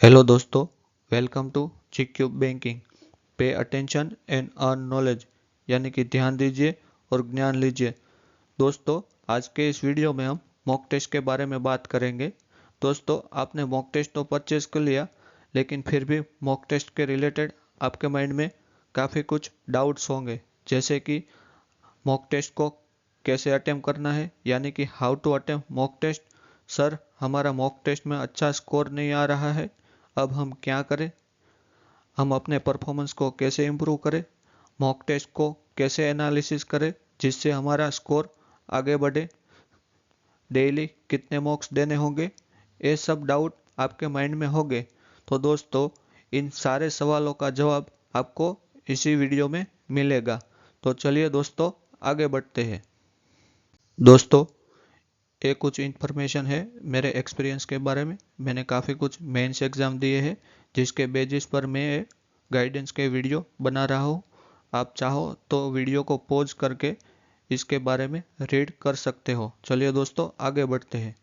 Hello दोस्तों, welcome to G cube banking. Pay attention and earn knowledge, यानी कि ध्यान दीजिए और ज्ञान लीजिए। दोस्तों, आज के इस वीडियो में हम मॉक टेस्ट के बारे में बात करेंगे। दोस्तों, आपने मॉक टेस्ट तो परचेज कर लिया, लेकिन फिर भी मॉक टेस्ट के रिलेटेड आपके माइंड में काफ़ी कुछ डाउट्स होंगे, जैसे कि मॉक टेस्ट को कैसे अटेम्प्ट करना है, यानी कि how to attempt mock test. Sir, हमारा मॉक टेस्ट में अच्छा स्कोर नहीं आ रहा है, अब हम क्या करें? हम अपने परफॉर्मेंस को कैसे इम्प्रूव करें? मॉक टेस्ट को कैसे एनालिसिस करें जिससे हमारा स्कोर आगे बढ़े? डेली कितने मॉक्स देने होंगे? ये सब डाउट आपके माइंड में होंगे। तो दोस्तों, इन सारे सवालों का जवाब आपको इसी वीडियो में मिलेगा। तो चलिए दोस्तों, आगे बढ़ते हैं। दोस्तों, ये कुछ इन्फॉर्मेशन है मेरे एक्सपीरियंस के बारे में। मैंने काफ़ी कुछ मेंस एग्ज़ाम दिए हैं, जिसके बेसिस पर मैं गाइडेंस के वीडियो बना रहा हूँ। आप चाहो तो वीडियो को पॉज करके इसके बारे में रीड कर सकते हो। चलिए दोस्तों, आगे बढ़ते हैं।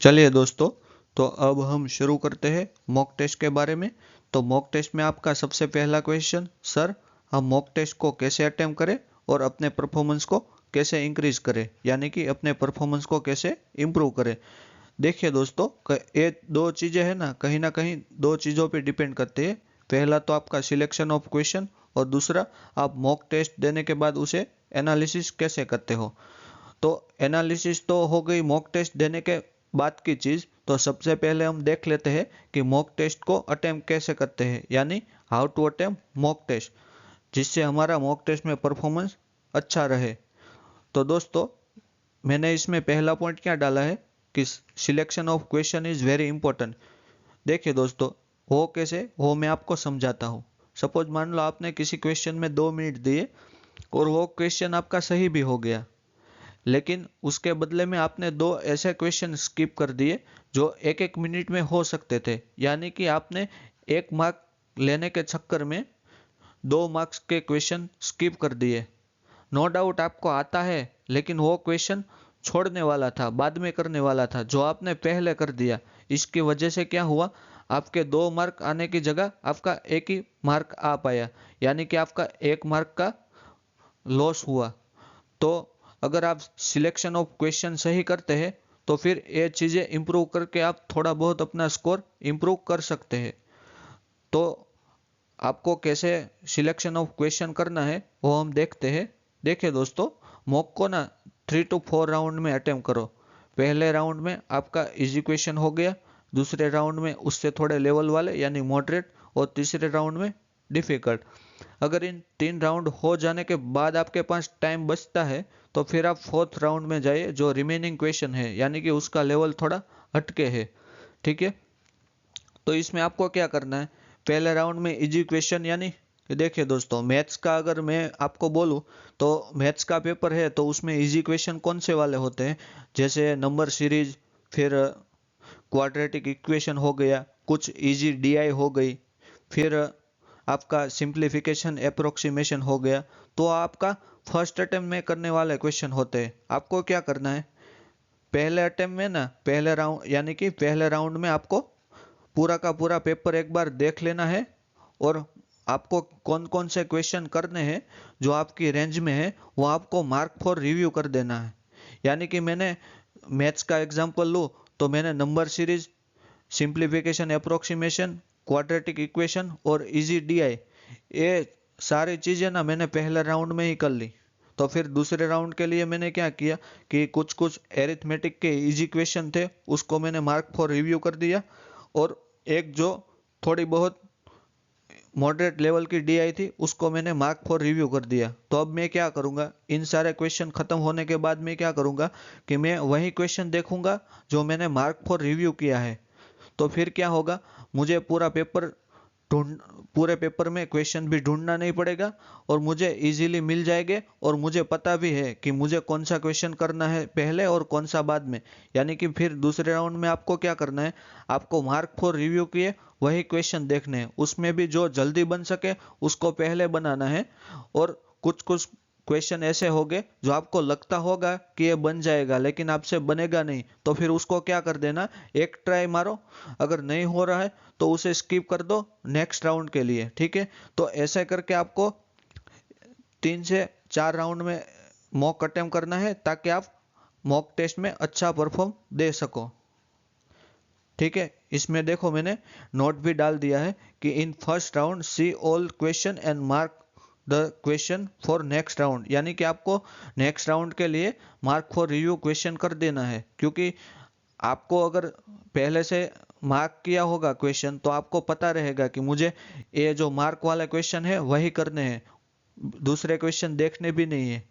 चलिए दोस्तों, तो अब हम शुरू करते हैं मॉक टेस्ट के बारे में। तो मॉक टेस्ट में आपका सबसे पहला क्वेश्चन, सर हम मॉक टेस्ट को कैसे अटेम्प्ट करें और अपने परफॉर्मेंस को कैसे इंक्रीज करें, यानी कि अपने परफॉर्मेंस को कैसे इम्प्रूव करें। देखिए दोस्तों, ये दो चीज़ें हैं ना कहीं दो चीज़ों पे डिपेंड करती है। पहला तो आपका सिलेक्शन ऑफ क्वेश्चन, और दूसरा आप मॉक टेस्ट देने के बाद उसे एनालिसिस कैसे करते हो। तो एनालिसिस तो हो गई मॉक टेस्ट देने के बाद की चीज़। तो सबसे पहले हम देख लेते हैं कि मॉक टेस्ट को अटेम्प्ट कैसे करते हैं, यानी how to attempt mock test, जिससे हमारा मॉक टेस्ट में परफॉर्मेंस अच्छा रहे। तो दोस्तों, मैंने इसमें पहला पॉइंट क्या डाला है कि selection of question is very important. देखिए दोस्तों, वो कैसे, वो मैं आपको समझाता हूँ। सपोज मान लो आपने किसी क्वेश्चन में 2 मिनट दिए और वो क्वेश्चन आपका सही भी हो गया, लेकिन उसके बदले में आपने दो ऐसे क्वेश्चन स्किप कर दिए जो एक एक मिनट में हो सकते थे, यानी कि आपने 1 मार्क लेने के चक्कर में 2 मार्क्स के क्वेश्चन स्किप कर दिए। नो डाउट आपको आता है, लेकिन वो क्वेश्चन छोड़ने वाला था, बाद में करने वाला था, जो आपने पहले कर दिया। इसकी वजह से क्या हुआ, आपके 2 मार्क आने की जगह आपका 1 ही मार्क आ पाया, यानी कि आपका 1 मार्क का लॉस हुआ। तो अगर आप सिलेक्शन ऑफ क्वेश्चन सही करते हैं, तो फिर ये चीज़ें इंप्रूव करके आप थोड़ा बहुत अपना स्कोर इंप्रूव कर सकते हैं। तो आपको कैसे सिलेक्शन ऑफ क्वेश्चन करना है वो हम देखते हैं। देखिए दोस्तों, मॉक को ना 3 to 4 राउंड में अटेम्प्ट करो। पहले राउंड में आपका इजी क्वेश्चन हो गया, दूसरे राउंड में उससे थोड़े लेवल वाले यानी मॉडरेट, और तीसरे राउंड में डिफ़िकल्ट। अगर इन 3 राउंड हो जाने के बाद आपके पास टाइम बचता है, तो फिर आप 4th राउंड में जाइए, जो रिमेनिंग क्वेश्चन है, यानी कि उसका लेवल थोड़ा हटके है। ठीक है। तो इसमें आपको क्या करना है, पहले राउंड में इजी क्वेश्चन, यानी देखिए दोस्तों, मैथ्स का अगर मैं आपको बोलूँ तो मैथ्स का पेपर है, तो उसमें इजी क्वेश्चन कौन से वाले होते हैं, जैसे नंबर सीरीज, फिर क्वाड्रेटिक इक्वेशन हो गया, कुछ इजी डीआई हो गई, फिर आपका सिंप्लीफिकेशन अप्रोक्सीमेशन हो गया। तो आपका फर्स्ट अटेम्प्ट में करने वाले क्वेश्चन होते हैं। आपको क्या करना है, पहले अटेम्प्ट में ना, पहले राउंड यानी कि पहले राउंड में आपको पूरा का पूरा पेपर एक बार देख लेना है, और आपको कौन कौन से क्वेश्चन करने हैं जो आपकी रेंज में है, वो आपको मार्क फॉर रिव्यू कर देना है। यानी कि मैंने मैथ्स का एग्जांपल लूँ, तो मैंने number series, simplification approximation, quadratic equation और इजी डीआई, ये सारी चीज़ें ना मैंने पहले राउंड में ही कर ली। तो फिर दूसरे राउंड के लिए मैंने क्या किया कि कुछ कुछ एरिथमेटिक के इजी क्वेश्चन थे, उसको मैंने मार्क फॉर रिव्यू कर दिया, और एक जो थोड़ी बहुत मॉडरेट लेवल की डी आई थी, उसको मैंने मार्क फॉर रिव्यू कर दिया। तो अब मैं क्या करूंगा, इन सारे क्वेश्चन खत्म होने के बाद मैं क्या करूंगा कि मैं वही क्वेश्चन देखूंगा जो मैंने मार्क फॉर रिव्यू किया है। तो फिर क्या होगा, मुझे ढूंढ पूरे पेपर में क्वेश्चन भी ढूंढना नहीं पड़ेगा, और मुझे इजीली मिल जाएंगे, और मुझे पता भी है कि मुझे कौन सा क्वेश्चन करना है पहले और कौन सा बाद में। यानी कि फिर दूसरे राउंड में आपको क्या करना है, आपको मार्क फॉर रिव्यू किए वही क्वेश्चन देखने हैं, उसमें भी जो जल्दी बन सके उसको पहले बनाना है, और कुछ कुछ क्वेश्चन ऐसे होंगे जो आपको लगता होगा कि ये बन जाएगा, लेकिन आपसे बनेगा नहीं, तो फिर उसको क्या कर देना, एक ट्राई मारो, अगर नहीं हो रहा है तो उसे स्किप कर दो नेक्स्ट राउंड के लिए। ठीक है, तो ऐसे करके आपको 3 से 4 राउंड में मॉक अटेम्प्ट करना है, ताकि आप मॉक टेस्ट में अच्छा परफॉर्म दे सको। ठीक है, इसमें देखो मैंने नोट भी डाल दिया है कि in first round see all question and mark the question for next round, यानी कि आपको नेक्स्ट राउंड के लिए मार्क फॉर रिव्यू क्वेश्चन कर देना है, क्योंकि आपको अगर पहले से मार्क किया होगा क्वेश्चन तो आपको पता रहेगा कि मुझे ये जो मार्क वाला क्वेश्चन है वही करने हैं, दूसरे क्वेश्चन देखने भी नहीं है,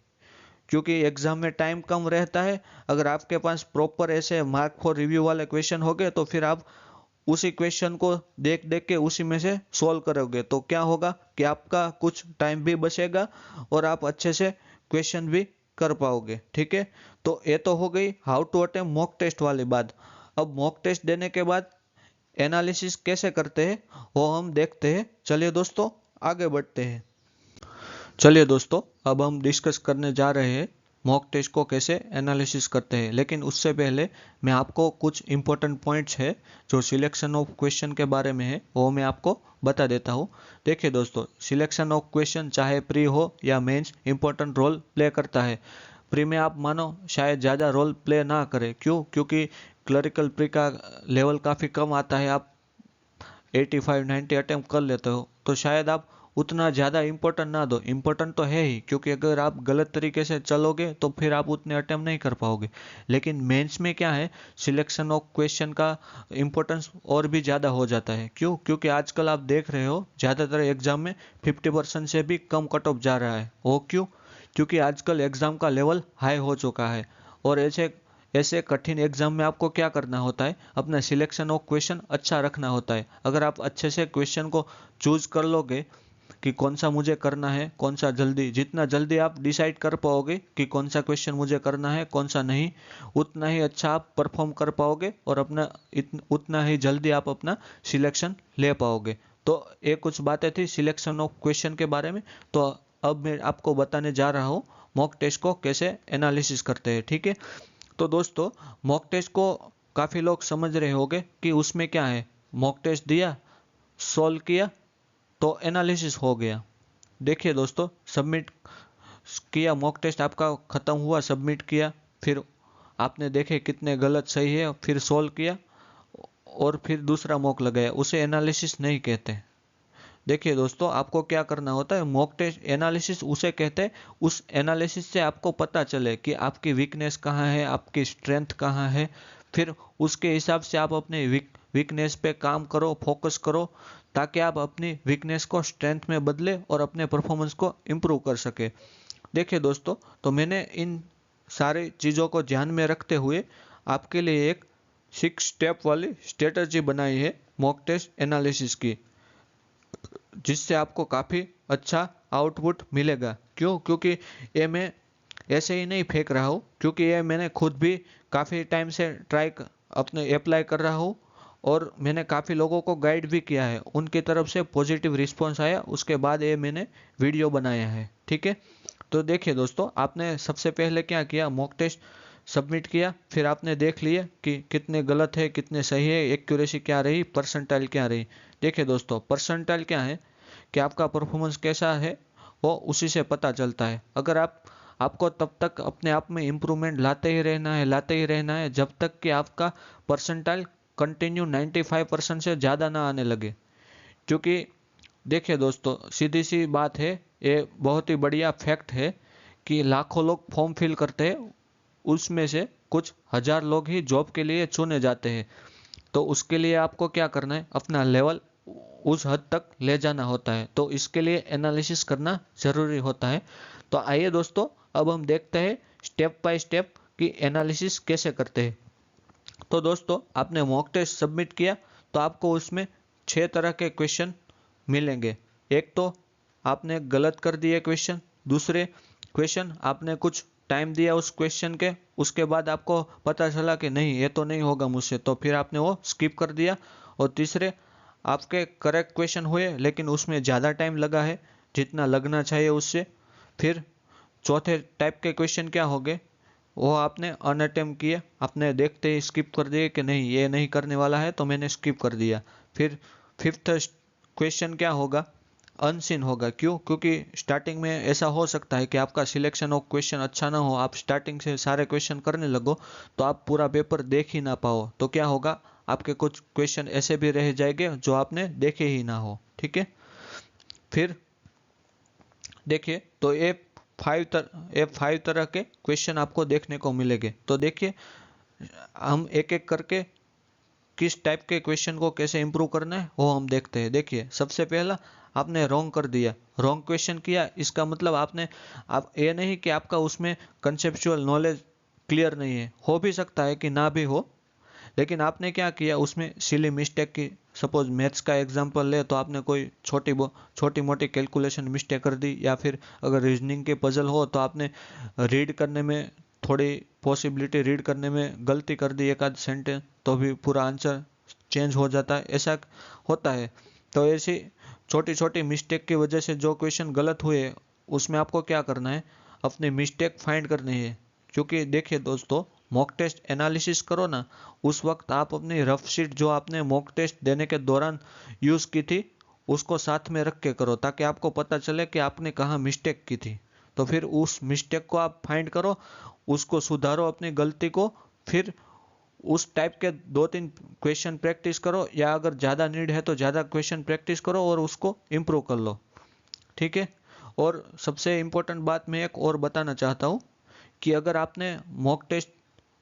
क्योंकि एग्जाम में टाइम कम रहता है। अगर आपके पास प्रॉपर ऐसे मार्क फॉर रिव्यू वाले क्वेश्चन हो गए तो फिर आप उसी क्वेश्चन को देख देख के उसी में से सॉल्व करोगे, तो क्या होगा कि आपका कुछ टाइम भी बचेगा और आप अच्छे से क्वेश्चन भी कर पाओगे। ठीक है, तो ये तो हो गई how to attempt mock test वाली बात। अब मॉक टेस्ट देने के बाद एनालिसिस कैसे करते हैं वो हम देखते हैं। चलिए दोस्तों आगे बढ़ते हैं। चलिए दोस्तों, अब हम डिस्कस करने जा रहे हैं मॉक टेस्ट को कैसे एनालिसिस करते हैं, लेकिन उससे पहले मैं आपको कुछ इंपॉर्टेंट पॉइंट्स है जो सिलेक्शन ऑफ क्वेश्चन के बारे में है वो मैं आपको बता देता हूँ। देखिए दोस्तों, सिलेक्शन ऑफ क्वेश्चन चाहे प्री हो या मेंस इंपॉर्टेंट रोल प्ले करता है। प्री में आप मानो शायद ज़्यादा रोल प्ले ना करें, क्योंकि क्लरिकल प्री का लेवल काफ़ी कम आता है, आप 85-90 अटेम्प्ट कर लेते हो, तो शायद आप उतना ज़्यादा इम्पोर्टेंट ना दो। इम्पोर्टेंट तो है ही, क्योंकि अगर आप गलत तरीके से चलोगे तो फिर आप उतने अटेम्प्ट नहीं कर पाओगे। लेकिन मेंस में क्या है, सिलेक्शन ऑफ क्वेश्चन का इम्पोर्टेंस और भी ज़्यादा हो जाता है। क्योंकि आजकल आप देख रहे हो ज़्यादातर एग्जाम में 50% से भी कम कट ऑफ जा रहा है। वो क्योंकि आजकल एग्जाम का लेवल हाई हो चुका है, और ऐसे ऐसे कठिन एग्जाम में आपको क्या करना होता है, अपना सिलेक्शन ऑफ क्वेश्चन अच्छा रखना होता है। अगर आप अच्छे से क्वेश्चन को चूज कर लोगे कि कौन सा मुझे करना है, कौन सा जल्दी, जितना जल्दी आप डिसाइड कर पाओगे कि कौन सा क्वेश्चन मुझे करना है कौन सा नहीं, उतना ही अच्छा आप परफॉर्म कर पाओगे और अपना उतना ही जल्दी आप अपना सिलेक्शन ले पाओगे। तो ये कुछ बातें थी सिलेक्शन ऑफ क्वेश्चन के बारे में। तो अब मैं आपको बताने जा रहा हूँ मॉक टेस्ट को कैसे एनालिसिस करते हैं। ठीक है, तो दोस्तों मॉक टेस्ट को काफ़ी लोग समझ रहे होंगे कि उसमें क्या है, मॉक टेस्ट दिया, सॉल्व किया, तो एनालिसिस हो गया। देखिए दोस्तों, सबमिट किया, मॉक टेस्ट आपका ख़त्म हुआ, सबमिट किया, फिर आपने देखे कितने गलत सही है, फिर सॉल्व किया और फिर दूसरा मॉक लगाया, उसे एनालिसिस नहीं कहते। देखिए दोस्तों, आपको क्या करना होता है, मॉक टेस्ट एनालिसिस उसे कहते हैं, उस एनालिसिस से आपको पता चले कि आपकी वीकनेस कहाँ है, आपकी स्ट्रेंथ कहाँ है, फिर उसके हिसाब से आप अपने वीकनेस पे काम करो, फोकस करो, ताकि आप अपनी वीकनेस को स्ट्रेंथ में बदले और अपने परफॉर्मेंस को इम्प्रूव कर सके। देखिए दोस्तों, तो मैंने इन सारी चीज़ों को ध्यान में रखते हुए आपके लिए एक 6 स्टेप वाली स्ट्रेटजी बनाई है मॉक टेस्ट एनालिसिस की, जिससे आपको काफ़ी अच्छा आउटपुट मिलेगा। क्योंकि ये मैं ऐसे ही नहीं फेंक रहा हूँ, क्योंकि ये मैंने खुद भी काफ़ी टाइम से अपने अप्लाई कर रहा हूँ और मैंने काफ़ी लोगों को गाइड भी किया है, उनकी तरफ से पॉजिटिव रिस्पॉन्स आया, उसके बाद ये मैंने वीडियो बनाया है। ठीक है, तो देखिए दोस्तों, आपने सबसे पहले क्या किया, मॉक टेस्ट सबमिट किया, फिर आपने देख लिया कि कितने गलत है कितने सही है, एक्यूरेसी क्या रही, परसेंटाइल क्या रही। देखिए दोस्तों, परसेंटाइल क्या है कि आपका परफॉर्मेंस कैसा है वो उसी से पता चलता है। अगर आपको तब तक अपने आप में इम्प्रूवमेंट लाते ही रहना है जब तक कि आपका परसेंटाइल कंटिन्यू 95% से ज़्यादा ना आने लगे। क्योंकि देखिए दोस्तों, सीधी सी बात है, ये बहुत ही बढ़िया फैक्ट है कि लाखों लोग फॉर्म फिल करते हैं, उसमें से कुछ हजार लोग ही जॉब के लिए चुने जाते हैं। तो उसके लिए आपको क्या करना है, अपना लेवल उस हद तक ले जाना होता है, तो इसके लिए एनालिसिस करना जरूरी होता है। तो आइए दोस्तों, अब हम देखते हैं स्टेप बाय स्टेप कि एनालिसिस कैसे करते हैं। तो दोस्तों, आपने मॉक टेस्ट सबमिट किया तो आपको उसमें 6 तरह के क्वेश्चन मिलेंगे। एक तो आपने गलत कर दिए क्वेश्चन, दूसरे क्वेश्चन आपने कुछ टाइम दिया उस क्वेश्चन के, उसके बाद आपको पता चला कि नहीं ये तो नहीं होगा मुझसे, तो फिर आपने वो स्किप कर दिया, और तीसरे आपके करेक्ट क्वेश्चन हुए लेकिन उसमें ज़्यादा टाइम लगा है जितना लगना चाहिए उससे, फिर चौथे टाइप के क्वेश्चन क्या हो गए, वो आपने अनअटेम्प्ट किया, आपने देखते ही स्किप कर दिए कि नहीं ये नहीं करने वाला है तो मैंने स्किप कर दिया। फिर फिफ्थ क्वेश्चन क्या होगा, अनसीन होगा। क्यों? क्योंकि स्टार्टिंग में ऐसा हो सकता है कि आपका सिलेक्शन ऑफ क्वेश्चन अच्छा ना हो, आप स्टार्टिंग से सारे क्वेश्चन करने लगो तो आप पूरा पेपर देख ही ना पाओ, तो क्या होगा, आपके कुछ क्वेश्चन ऐसे भी रह जाएंगे जो आपने देखे ही ना हो। ठीक है, फिर देखिए तो ये फाइव तरह के क्वेश्चन आपको देखने को मिलेंगे। तो देखिए हम एक एक करके किस टाइप के क्वेश्चन को कैसे इंप्रूव करना है वो हम देखते हैं। देखिए सबसे पहला, आपने रॉन्ग कर दिया, रॉन्ग क्वेश्चन किया, इसका मतलब आप ये नहीं कि आपका उसमें कंसेप्चुअल नॉलेज क्लियर नहीं है, हो भी सकता है कि ना भी हो, लेकिन आपने क्या किया उसमें सिली मिस्टेक की। सपोज मैथ्स का एग्जांपल ले तो आपने कोई छोटी मोटी कैलकुलेशन मिस्टेक कर दी, या फिर अगर रीजनिंग के पजल हो तो आपने रीड करने में थोड़ी पॉसिबिलिटी रीड करने में गलती कर दी एक आध सेंटेंस, तो भी पूरा आंसर चेंज हो जाता है, ऐसा होता है। तो ऐसी छोटी छोटी मिस्टेक की वजह से जो क्वेश्चन गलत हुए उसमें आपको क्या करना है, अपनी मिस्टेक फाइंड करनी है। क्योंकि देखिए दोस्तों, मॉक टेस्ट एनालिसिस करो ना, उस वक्त आप अपनी रफ शीट जो आपने मॉक टेस्ट देने के दौरान यूज़ की थी उसको साथ में रख के करो, ताकि आपको पता चले कि आपने कहाँ मिस्टेक की थी। तो फिर उस मिस्टेक को आप फाइंड करो, उसको सुधारो अपनी गलती को, फिर उस टाइप के दो तीन क्वेश्चन प्रैक्टिस करो, या अगर ज़्यादा नीड है तो ज़्यादा क्वेश्चन प्रैक्टिस करो और उसको इम्प्रूव कर लो। ठीक है, और सबसे इम्पोर्टेंट बात मैं एक और बताना चाहता हूँ कि अगर आपने मॉक टेस्ट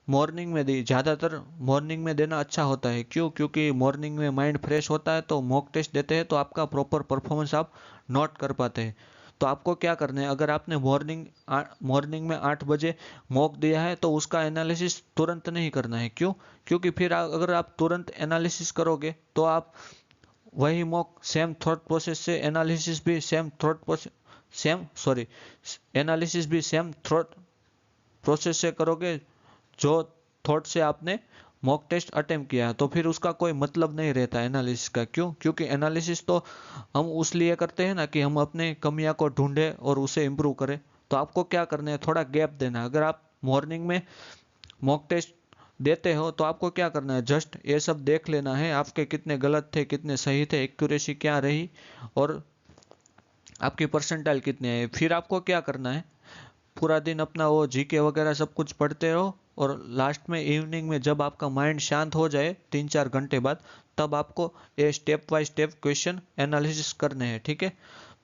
मॉर्निंग में दी, ज़्यादातर मॉर्निंग में देना अच्छा होता है। क्यों? क्योंकि मॉर्निंग में माइंड फ्रेश होता है, तो मॉक टेस्ट देते हैं तो आपका प्रॉपर परफॉर्मेंस आप नोट कर पाते हैं। तो आपको क्या करना है, अगर आपने मॉर्निंग में 8 बजे मॉक दिया है तो उसका एनालिसिस तुरंत नहीं करना है। क्यों? क्योंकि फिर अगर आप तुरंत एनालिसिस करोगे तो आप वही मॉक सेम थॉट प्रोसेस से एनालिसिस भी सेम थॉट प्रोसेस से करोगे जो थॉट से आपने मॉक टेस्ट अटेम्प्ट किया है, तो फिर उसका कोई मतलब नहीं रहता एनालिसिस का। क्यों? क्योंकि एनालिसिस तो हम उस लिए करते हैं ना कि हम अपने कमियां को ढूंढे और उसे इम्प्रूव करें। तो आपको क्या करना है, थोड़ा गैप देना है। अगर आप मॉर्निंग में मॉक टेस्ट देते हो तो आपको क्या करना है, जस्ट ये सब देख लेना है आपके कितने गलत थे, कितने सही थे, एक्यूरेसी क्या रही और आपकी परसेंटाइल कितनी है। फिर आपको क्या करना है, पूरा दिन अपना वो जीके वगैरह सब कुछ पढ़ते रहो, और लास्ट में इवनिंग में जब आपका माइंड शांत हो जाए 3-4 घंटे बाद, तब आपको ये step by step question analysis करने हैं। ठीक है,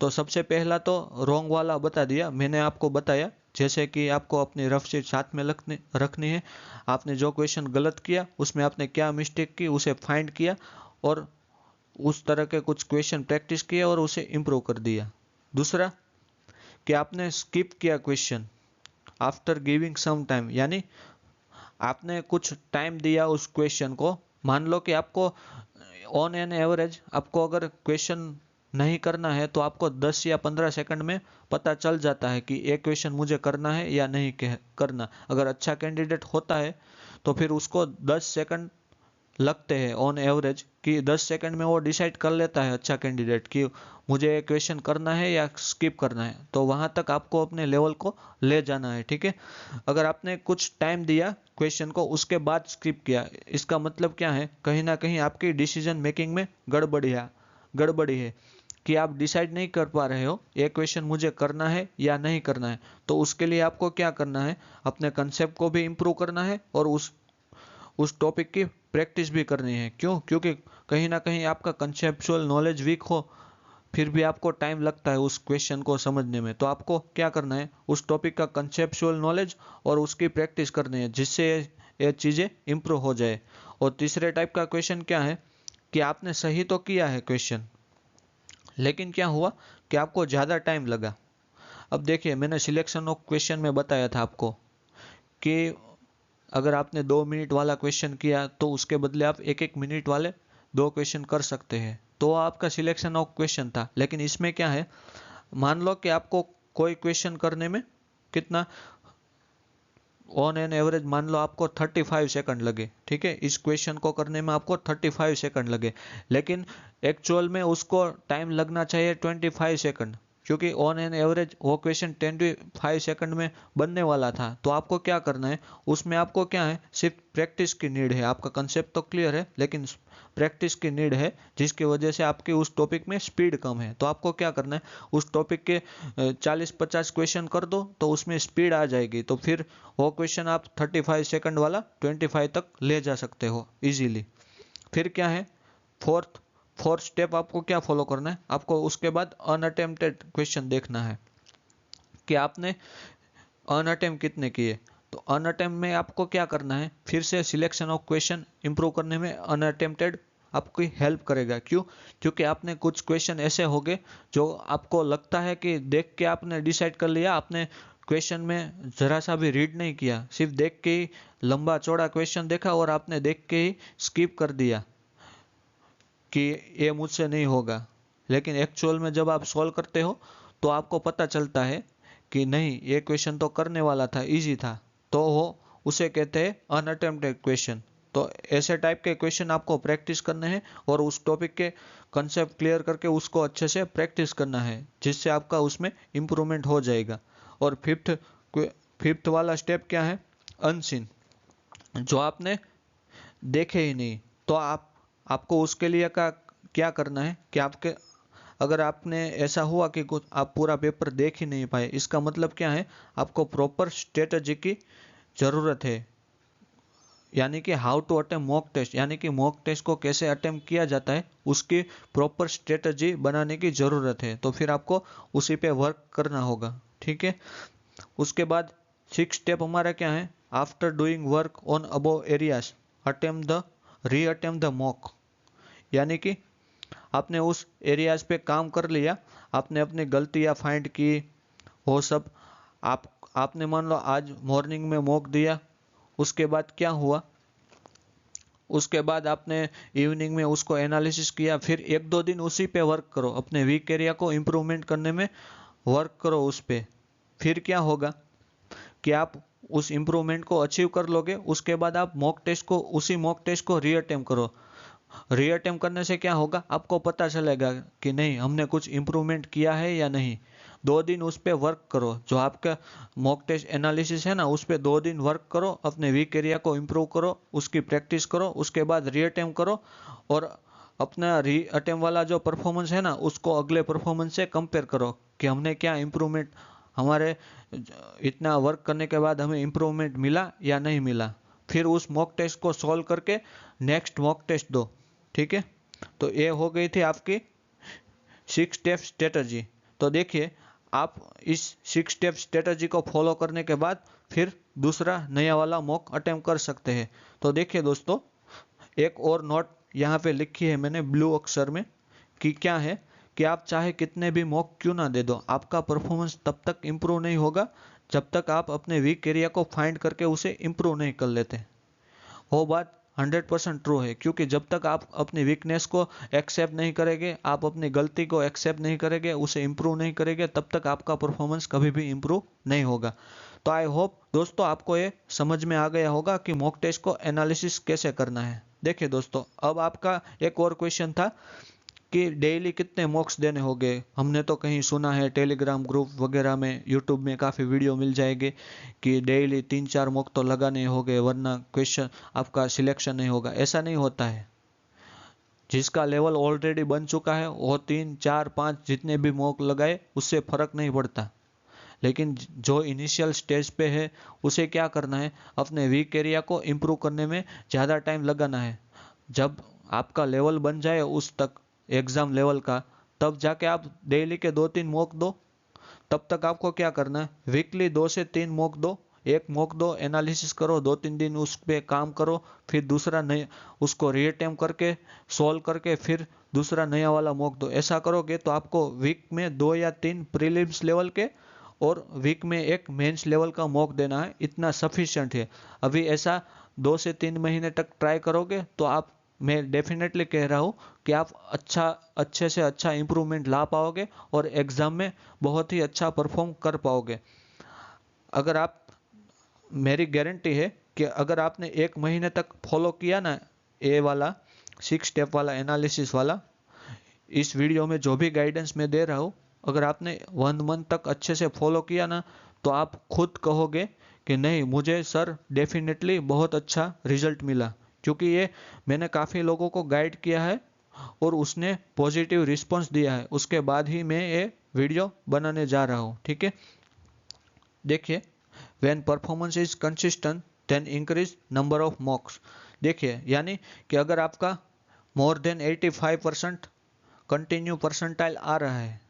तो सबसे पहला तो रॉन्ग वाला बता दिया मैंने, आपको बताया जैसे कि आपको अपनी रफ शीट साथ में रखनी है। आपने जो क्वेश्चन गलत किया उसमें आपने क्या मिस्टेक की उसे फाइंड किया, और उस तरह के कुछ क्वेश्चन प्रैक्टिस किए और उसे इम्प्रूव कर दिया। दूसरा कि आपने स्किप किया question after giving some time, यानी आपने कुछ टाइम दिया उस क्वेश्चन को। मान लो कि आपको ऑन एन एवरेज आपको अगर क्वेश्चन नहीं करना है तो आपको 10 या 15 सेकंड में पता चल जाता है कि ये क्वेश्चन मुझे करना है या नहीं करना। अगर अच्छा कैंडिडेट होता है तो फिर उसको 10 सेकंड लगते हैं ऑन एवरेज, कि 10 सेकंड में वो डिसाइड कर लेता है अच्छा कैंडिडेट कि मुझे क्वेश्चन करना है या स्किप करना है। तो वहाँ तक आपको अपने लेवल को ले जाना है। ठीक है, अगर आपने कुछ टाइम दिया क्वेश्चन को उसके बाद स्किप किया, इसका मतलब क्या है, कहीं ना कहीं आपकी डिसीजन मेकिंग में गड़बड़ी है कि आप डिसाइड नहीं कर पा रहे हो ये क्वेश्चन मुझे करना है या नहीं करना है। तो उसके लिए आपको क्या करना है, अपने कंसेप्ट को भी इम्प्रूव करना है और उस टॉपिक की प्रैक्टिस भी करनी है। क्यों? क्योंकि कहीं ना कहीं आपका कंसेप्चुअल नॉलेज वीक हो फिर भी आपको टाइम लगता है उस क्वेश्चन को समझने में, तो आपको क्या करना है, उस टॉपिक का कंसेप्चुअल नॉलेज और उसकी प्रैक्टिस करनी है, जिससे ये चीज़ें इम्प्रूव हो जाए। और तीसरे टाइप का क्वेश्चन क्या है कि आपने सही तो किया है क्वेश्चन, लेकिन क्या हुआ कि आपको ज़्यादा टाइम लगा। अब देखिए मैंने सिलेक्शन ऑफ क्वेश्चन में बताया था आपको कि अगर आपने 2 मिनट वाला क्वेश्चन किया तो उसके बदले आप 1-1 मिनट वाले 2 क्वेश्चन कर सकते हैं, तो आपका सिलेक्शन ऑफ क्वेश्चन था। लेकिन इसमें क्या है, मान लो कि आपको कोई क्वेश्चन करने में कितना, ऑन एन एवरेज मान लो आपको 35 सेकंड लगे। ठीक है, इस क्वेश्चन को करने में आपको 35 सेकंड लगे, लेकिन एक्चुअल में उसको टाइम लगना चाहिए 25 सेकंड। क्योंकि ऑन एन एवरेज वो क्वेश्चन 25 सेकंड में बनने वाला था। तो आपको क्या करना है, उसमें आपको क्या है, सिर्फ प्रैक्टिस की नीड है। आपका कंसेप्ट तो क्लियर है, लेकिन प्रैक्टिस की नीड है, जिसकी वजह से आपकी उस टॉपिक में स्पीड कम है। तो आपको क्या करना है, उस टॉपिक के 40-50 क्वेश्चन कर दो, तो उसमें स्पीड आ जाएगी। तो फिर वो क्वेश्चन आप 35 सेकंड वाला 25 तक ले जा सकते हो इजीली। फिर क्या है, फोर्थ फोर्थ स्टेप आपको क्या फॉलो करना है, आपको उसके बाद अनअटेम्प्टेड क्वेश्चन देखना है कि आपने अनअटेम्प्ट कितने किए। तो अनअटेम्प्ट में आपको क्या करना है, फिर से सिलेक्शन ऑफ क्वेश्चन इंप्रूव करने में अनअटेम्प्टेड आपकी हेल्प करेगा। क्यों? क्योंकि आपने कुछ क्वेश्चन ऐसे होंगे जो आपको लगता है कि देख के आपने डिसाइड कर लिया, आपने क्वेश्चन में जरा सा भी रीड नहीं किया, सिर्फ देख के ही लंबा चौड़ा क्वेश्चन देखा और आपने देख के ही स्किप कर दिया कि ये मुझसे नहीं होगा। लेकिन एक्चुअल में जब आप सॉल्व करते हो तो आपको पता चलता है कि नहीं, ये क्वेश्चन तो करने वाला था, इजी था। तो वो उसे कहते हैं अनअटेम्प्टेड क्वेश्चन। तो ऐसे टाइप के क्वेश्चन आपको प्रैक्टिस करने हैं और उस टॉपिक के कंसेप्ट क्लियर करके उसको अच्छे से प्रैक्टिस करना है, जिससे आपका उसमें इम्प्रूवमेंट हो जाएगा। और फिफ्थ वाला स्टेप क्या है, अनसीन, जो आपने देखे ही नहीं। तो आपको उसके लिए क्या करना है कि आपके अगर आपने ऐसा हुआ कि कुछ आप पूरा पेपर देख ही नहीं पाए, इसका मतलब क्या है, आपको प्रॉपर स्ट्रेटजी की ज़रूरत है। यानी कि how to attempt mock test, यानी कि मॉक टेस्ट को कैसे अटेम्प्ट किया जाता है, उसकी प्रॉपर स्ट्रेटजी बनाने की ज़रूरत है। तो फिर आपको उसी पे वर्क करना होगा, ठीक है। उसके बाद 6 स्टेप हमारा क्या है, after doing work on above areas attempt the reattempt the mock. यानी कि आपने उस एरियाज पे काम कर लिया, आपने अपनी गलतियां फाइंड की, वो सब आप आपने मान लो आज मॉर्निंग में मॉक दिया, उसके बाद क्या हुआ, उसके बाद आपने इवनिंग में उसको एनालिसिस किया, फिर 1-2 दिन उसी पे वर्क करो, अपने वीक एरिया को इम्प्रूवमेंट करने में वर्क करो उस पे। फिर क्या होगा कि आप उस इम्प्रूवमेंट को अचीव कर लोगे। उसके बाद आप उसी मॉक टेस्ट को रीअटेम्प्ट करो। रीअटेम्प्ट करने से क्या होगा, आपको पता चलेगा कि नहीं, हमने कुछ इम्प्रूवमेंट किया है या नहीं। 2 दिन उस पर वर्क करो, जो आपका मॉक टेस्ट एनालिसिस है ना, उस पर 2 दिन वर्क करो, अपने वीक एरिया को इम्प्रूव करो, उसकी प्रैक्टिस करो, उसके बाद रीअटेम्प्ट करो और अपना रीअटेम्प्ट वाला जो परफॉर्मेंस है ना, उसको अगले परफॉर्मेंस से कंपेयर करो कि हमने क्या इम्प्रूवमेंट, हमारे इतना वर्क करने के बाद हमें इम्प्रूवमेंट मिला या नहीं मिला। फिर उस मॉक टेस्ट को सॉल्व करके नेक्स्ट मॉक टेस्ट दो, ठीक है। तो ये हो गई थी आपकी 6 स्टेप स्ट्रेटजी। तो देखिए, आप इस 6 स्टेप स्ट्रेटजी को फॉलो करने के बाद फिर दूसरा नया वाला मॉक अटेम्प्ट कर सकते हैं। तो देखिए दोस्तों, एक और नोट यहाँ पे लिखी है मैंने ब्लू अक्षर में, कि क्या है कि आप चाहे कितने भी मॉक क्यों ना दे दो, आपका परफॉर्मेंस तब तक इम्प्रूव नहीं होगा जब तक आप अपने वीक एरिया को फाइंड करके उसे इम्प्रूव नहीं कर लेते। वो बात 100% ट्रू है, क्योंकि जब तक आप अपनी वीकनेस को एक्सेप्ट नहीं करेंगे, आप अपनी गलती को एक्सेप्ट नहीं करेंगे, उसे इम्प्रूव नहीं करेंगे, तब तक आपका परफॉर्मेंस कभी भी इम्प्रूव नहीं होगा। तो आई होप दोस्तों आपको ये समझ में आ गया होगा कि मॉक टेस्ट को एनालिसिस कैसे करना है। देखिए दोस्तों, अब आपका एक और क्वेश्चन था कि डेली कितने मॉक्स देने होंगे। हमने तो कहीं सुना है, टेलीग्राम ग्रुप वगैरह में, यूट्यूब में काफ़ी वीडियो मिल जाएंगे कि डेली 3-4 मॉक तो लगाने होंगे, वरना क्वेश्चन आपका सिलेक्शन नहीं होगा। ऐसा नहीं होता है। जिसका लेवल ऑलरेडी बन चुका है वो 3-4-5 जितने भी मॉक लगाए उससे फर्क नहीं पड़ता। लेकिन जो इनिशियल स्टेज पे है उसे क्या करना है, अपने वीक एरिया को इम्प्रूव करने में ज़्यादा टाइम लगाना है। जब आपका लेवल बन जाए उस तक, एग्ज़ाम लेवल का, तब जाके आप डेली के 2-3 मॉक दो। तब तक आपको क्या करना है, वीकली 2 से 3 मॉक दो। एक मॉक दो, एनालिसिस करो, 2-3 दिन उस पर काम करो, फिर दूसरा नया उसको रीअटेम्प्ट करके सॉल्व करके फिर दूसरा नया वाला मॉक दो। ऐसा करोगे तो आपको वीक में 2 या 3 प्रीलिम्स लेवल के और वीक में एक मेंस लेवल का मॉक देना है, इतना सफिशिएंट है। अभी ऐसा 2 से 3 महीने तक ट्राई करोगे तो आप, मैं डेफिनेटली कह रहा हूँ कि आप अच्छे से अच्छा इम्प्रूवमेंट ला पाओगे और एग्ज़ाम में बहुत ही अच्छा परफॉर्म कर पाओगे। अगर आप, मेरी गारंटी है कि अगर आपने 1 महीने तक फॉलो किया ना ये वाला 6 स्टेप वाला एनालिसिस वाला, इस वीडियो में जो भी गाइडेंस मैं दे रहा हूँ, अगर आपने 1 मंथ तक अच्छे से फॉलो किया ना, तो आप खुद कहोगे कि नहीं, मुझे सर डेफिनेटली बहुत अच्छा रिजल्ट मिला, क्योंकि ये मैंने काफ़ी लोगों को गाइड किया है और उसने पॉजिटिव रिस्पॉन्स दिया है। उसके बाद ही मैं ये वीडियो बनाने जा रहा हूँ। ठीक है, देखिए, when performance is consistent then increase number of mocks. देखिए, यानी कि अगर आपका मोर देन 85% कंटिन्यू परसेंटाइल आ रहा है,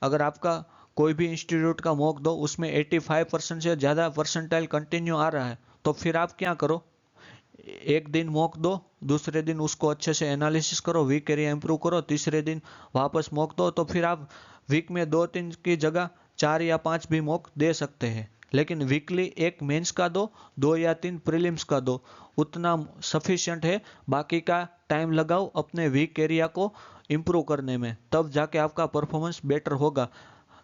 अगर आपका कोई भी इंस्टीट्यूट का मॉक दो उसमें 85% से ज़्यादा परसेंटाइल कंटिन्यू आ रहा है, तो फिर आप क्या करो, एक दिन मॉक दो, दूसरे दिन उसको अच्छे से एनालिसिस करो, वीक एरिया इंप्रूव करो, तीसरे दिन वापस मॉक दो। तो फिर आप वीक में 2-3 की जगह 4 या 5 भी मॉक दे सकते हैं। लेकिन वीकली एक मेंस का दो, 2 या 3 प्रीलिम्स का दो, उतना सफिशिएंट है। बाकी का टाइम लगाओ अपने वीक एरिया को इम्प्रूव करने में, तब जाके आपका परफॉर्मेंस बेटर होगा।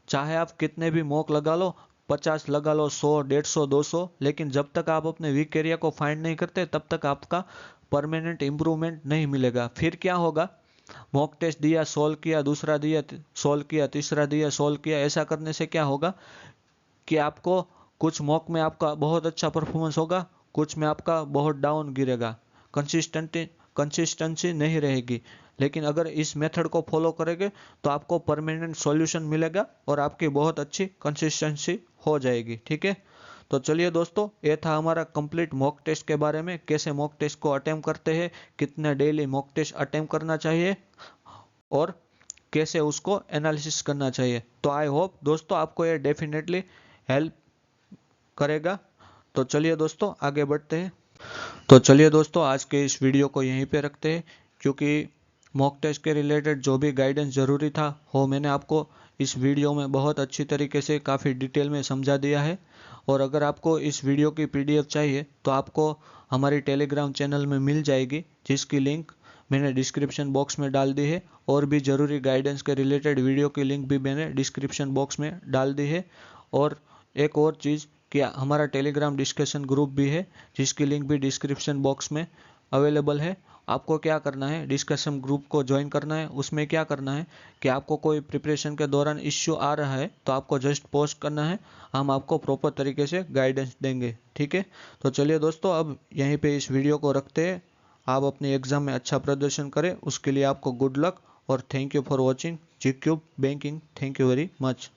चाहे आप कितने भी मॉक लगा लो, 50 लगा लो, 100, 150, 200, लेकिन जब तक आप अपने वीक एरिया को फाइंड नहीं करते तब तक आपका परमानेंट इम्प्रूवमेंट नहीं मिलेगा। फिर क्या होगा, मॉक टेस्ट दिया, सोल्व किया, दूसरा दिया, सोल्व किया, तीसरा दिया, सोल्व किया, ऐसा करने से क्या होगा कि आपको कुछ मॉक में आपका बहुत अच्छा परफॉर्मेंस होगा, कुछ में आपका बहुत डाउन गिरेगा, कंसिस्टेंसी नहीं रहेगी। लेकिन अगर इस मेथड को फॉलो करेंगे तो आपको परमानेंट सॉल्यूशन मिलेगा और आपकी बहुत अच्छी कंसिस्टेंसी हो जाएगी। ठीक है, तो चलिए दोस्तों, ये था हमारा कंप्लीट मॉक टेस्ट के बारे में, कैसे मॉक टेस्ट को अटेम्प्ट करते हैं, कितने डेली मॉक टेस्ट अटेम्प्ट करना चाहिए और कैसे उसको एनालिसिस करना चाहिए। तो आई होप दोस्तों आपको ये डेफिनेटली हेल्प करेगा। तो चलिए दोस्तों आगे बढ़ते हैं। तो चलिए दोस्तों, आज के इस वीडियो को यहीं पे रखते हैं, क्योंकि मॉक टेस्ट के रिलेटेड जो भी गाइडेंस ज़रूरी था वो मैंने आपको इस वीडियो में बहुत अच्छी तरीके से काफ़ी डिटेल में समझा दिया है। और अगर आपको इस वीडियो की पीडीएफ चाहिए तो आपको हमारी टेलीग्राम चैनल में मिल जाएगी, जिसकी लिंक मैंने डिस्क्रिप्शन बॉक्स में डाल दी है। और भी ज़रूरी गाइडेंस के रिलेटेड वीडियो की लिंक भी मैंने डिस्क्रिप्शन बॉक्स में डाल दी है। और एक और चीज़ कि हमारा टेलीग्राम डिस्कशन ग्रुप भी है, जिसकी लिंक भी डिस्क्रिप्शन बॉक्स में अवेलेबल है। आपको क्या करना है, डिस्कशन ग्रुप को ज्वाइन करना है। उसमें क्या करना है कि आपको कोई प्रिपरेशन के दौरान इश्यू आ रहा है तो आपको जस्ट पोस्ट करना है, हम आपको प्रॉपर तरीके से गाइडेंस देंगे। ठीक है, तो चलिए दोस्तों, अब यहीं पे इस वीडियो को रखते हैं। आप अपनी एग्ज़ाम में अच्छा प्रदर्शन करें, उसके लिए आपको गुड लक और thank you for watching GCube banking. Thank you very much.